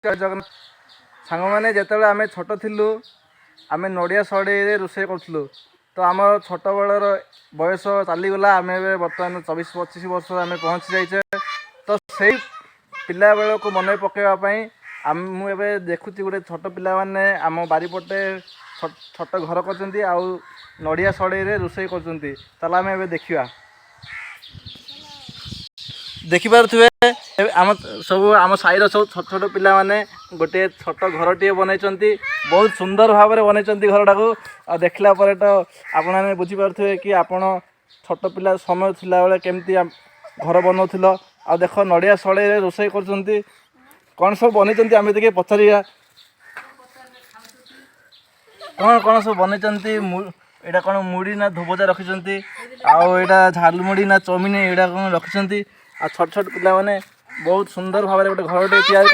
जगन्नाथ सांग मैंने जिते आम छोट थिलु आम नड़िया सड़े रोषे करूँ तो आम छोट बेलर बयस चलीगला आम बर्तमान 24-25 वर्ष आम पहुँची जाइए तो से पिला बेल को मन पकड़ापी मुझे देखुची गोटे छोट पिला माने आम बारीपटे छोट घर कर नड़िया सड़े रोषे कर देखा देखिपे आम सब आम साईर सब छोट छोट पिला माने गोटे छोट घर टे बनई बहुत सुंदर भाव में बनई घरटा को देखला तो आपने बुझीपे कि आपण छोट पिला समय थिला बेले केमती घर बनाऊल आ देख नड़िया सड़े रोषे कर कौन सब बनई आम देखिए पचारिया कौन कौन सब बनई एटा कौन मुड़ी ना धोबजा रखी आटा झालमुड़ी ना चाउमिन एटा कौन रखी आ छोट छोट पिला माने बहुत सुंदर भाव में गोटे घर टे तैयार